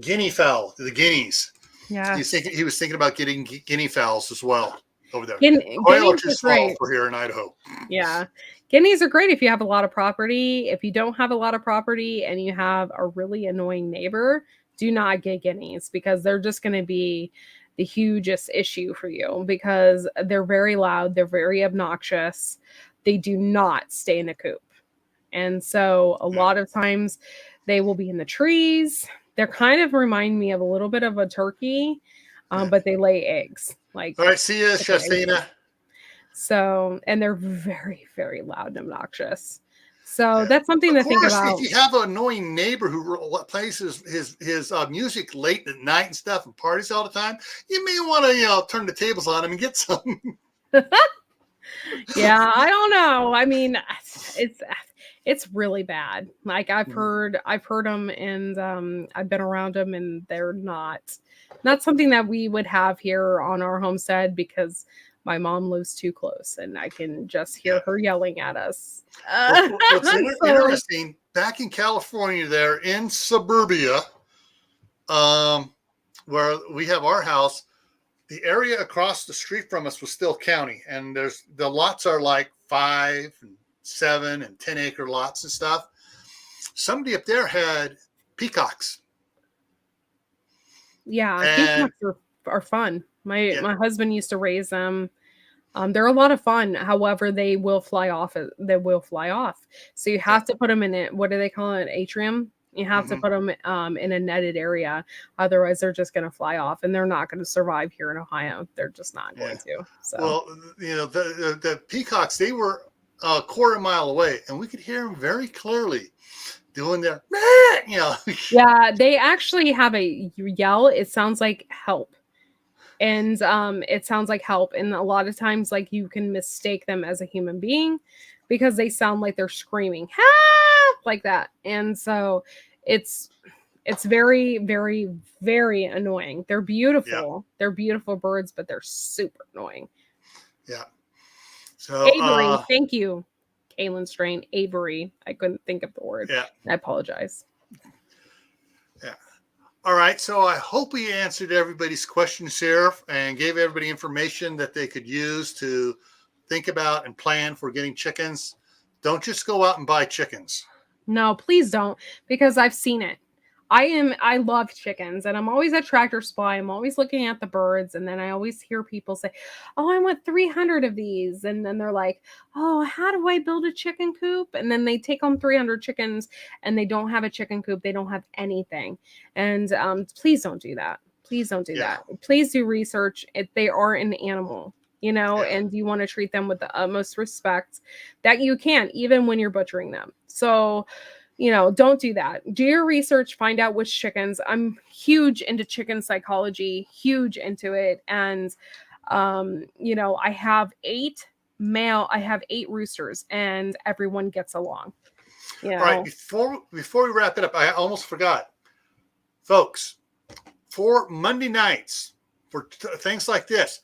guinea fowl, the guineas. Yeah. He was thinking about getting guinea fowls as well over there. Guineas are just great. for here in Idaho. Yeah. Guineas are great if you have a lot of property. If you don't have a lot of property and you have a really annoying neighbor, do not get guineas because they're just going to be the hugest issue for you because they're very loud. They're very obnoxious. They do not stay in a coop. And so a lot of times they will be in the trees. They're kind of remind me of a little bit of a turkey, but they lay eggs. Like, all right, see you, Shastina. So, and they're very, very loud and obnoxious. So that's something to think about. If you have an annoying neighbor who plays his music late at night and stuff and parties all the time, you may want to turn the tables on him and get some. Yeah, I don't know. I mean, it's really bad. Like I've heard them, and I've been around them, and they're not something that we would have here on our homestead because my mom lives too close, and I can just hear her yelling at us. What's interesting, back in California, there in suburbia, where we have our house, the area across the street from us was still county, and the lots are like 5 and 7 and 10 acre lots and stuff. Somebody up there had peacocks. Yeah, peacocks are fun. My husband used to raise them. They're a lot of fun. However, they will fly off. So you have to put them in it. What do they call it? Atrium. You have to put them in a netted area. Otherwise, they're just going to fly off, and they're not going to survive here in Ohio. They're just not going to. So, well, the peacocks, they were a quarter mile away, and we could hear them very clearly doing their, Yeah, they actually have a yell. It sounds like help. And it sounds like help. And a lot of times, like, you can mistake them as a human being because they sound like they're screaming, help, like that. And so it's very, very, very annoying. They're beautiful. Yeah. They're beautiful birds, but they're super annoying. Yeah. So Avery, thank you. Kaylin Strain, Avery. I couldn't think of the word. Yeah. I apologize. Yeah. All right. So I hope we answered everybody's questions here and gave everybody information that they could use to think about and plan for getting chickens. Don't just go out and buy chickens. No, please don't, because I've seen it. I love chickens, and I'm always at Tractor Supply. I'm always looking at the birds, and then I always hear people say, "Oh, I want 300 of these," and then they're like, "Oh, how do I build a chicken coop?" And then they take home 300 chickens, and they don't have a chicken coop. They don't have anything. And please don't do that. Please don't do that. Please do research. They are an animal, and you want to treat them with the utmost respect that you can, even when you're butchering them. So, don't do that. Do your research, find out which chickens. I'm huge into chicken psychology, huge into it. And, I have 8 roosters, and everyone gets along. All right. Before we wrap it up, I almost forgot, folks, for Monday nights, for things like this,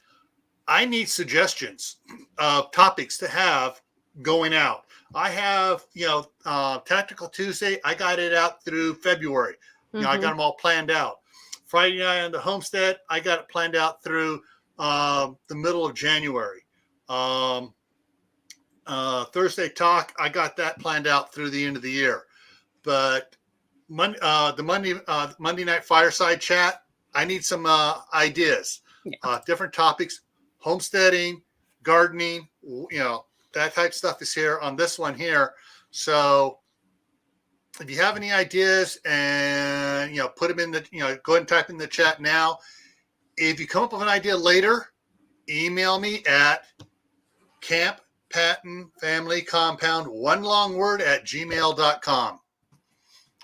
I need suggestions of topics to have going out. I have, Tactical Tuesday. I got it out through February. I got them all planned out. Friday night on the homestead, I got it planned out through the middle of January. Thursday talk, I got that planned out through the end of the year. But the Monday night fireside chat, I need some ideas, different topics, homesteading, gardening, that type of stuff is here on this one here. So if you have any ideas, and put them in the, go ahead and type in the chat now. If you come up with an idea later, email me at Camppatton Family Compound, one long word, at gmail.com.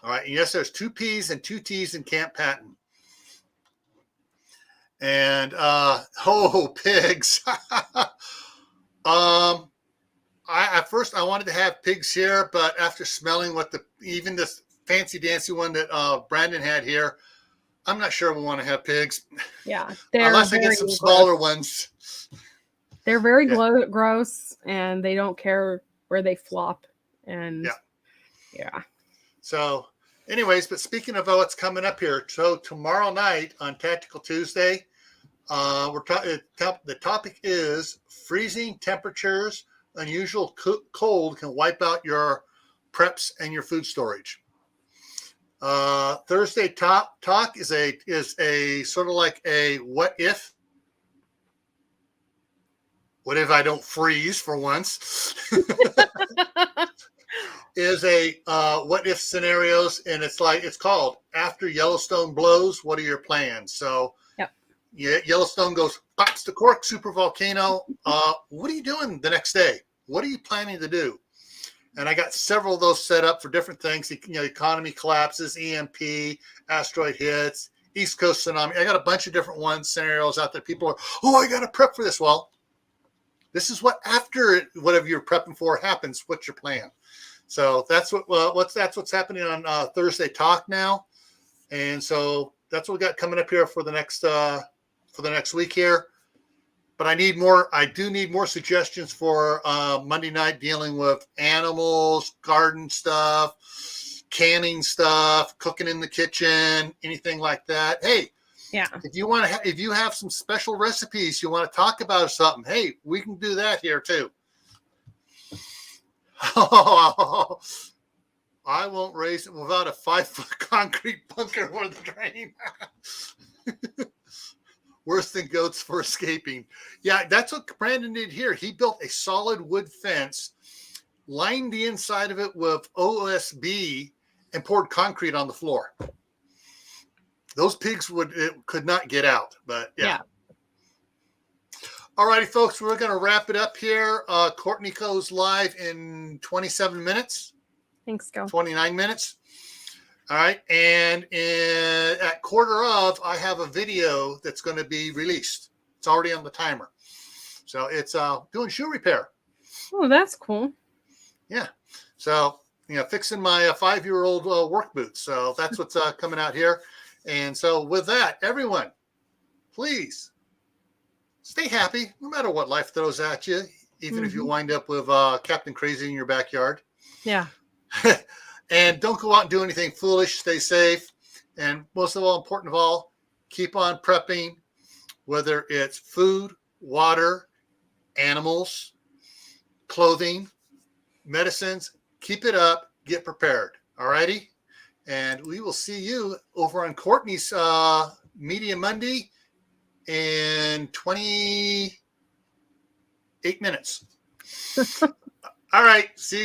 All right. And yes, there's 2 P's and 2 T's in Camppatton. And pigs. At first I wanted to have pigs here, but after smelling what even this fancy dancy one that Brandon had here, I'm not sure we want to have pigs. Yeah, unless I get some smaller ones. They're very gross, and they don't care where they flop. And yeah. So Anyways, but speaking of what's coming up here, so tomorrow night on Tactical Tuesday, the topic is freezing temperatures, unusual cold can wipe out your preps and your food storage. Thursday talk is a sort of like a what if I don't freeze for once. Is a what if scenarios, and it's called After Yellowstone Blows, What Are Your Plans? So Yellowstone goes pops the cork, super volcano. What are you doing the next day? What are you planning to do? And I got several of those set up for different things. Economy collapses, EMP, asteroid hits, East Coast tsunami. I got a bunch of different scenarios out there. People are, I got to prep for this. Well, this is what after whatever you're prepping for happens. What's your plan? So that's what's happening on Thursday Talk now, and so that's what we got coming up here for the next week here. But I do need more suggestions for Monday night dealing with animals, garden stuff, canning stuff, cooking in the kitchen, anything like that. Hey, yeah, if you have some special recipes you want to talk about or something, hey, we can do that here too. Oh, I won't raise it without a 5-foot concrete bunker for the drain. Worse than goats for escaping. Yeah, that's what Brandon did here. He built a solid wood fence, lined the inside of it with OSB, and poured concrete on the floor. Those pigs could not get out, but yeah. All righty, folks, we're going to wrap it up here. Cortney goes live in 27 minutes. Thanks, Go. 29 minutes. All right. And at quarter of, I have a video that's going to be released. It's already on the timer. So it's doing shoe repair. Oh, that's cool. Yeah. So, fixing my 5-year-old work boots. So that's what's coming out here. And so with that, everyone, please stay happy no matter what life throws at you, even if you wind up with Captain Crazy in your backyard. Yeah. And don't go out and do anything foolish. Stay safe. And most of all, important of all, keep on prepping, whether it's food, water, animals, clothing, medicines. Keep it up. Get prepared. All righty? And we will see you over on Cortney's Media Monday in 28 minutes. All right. See you.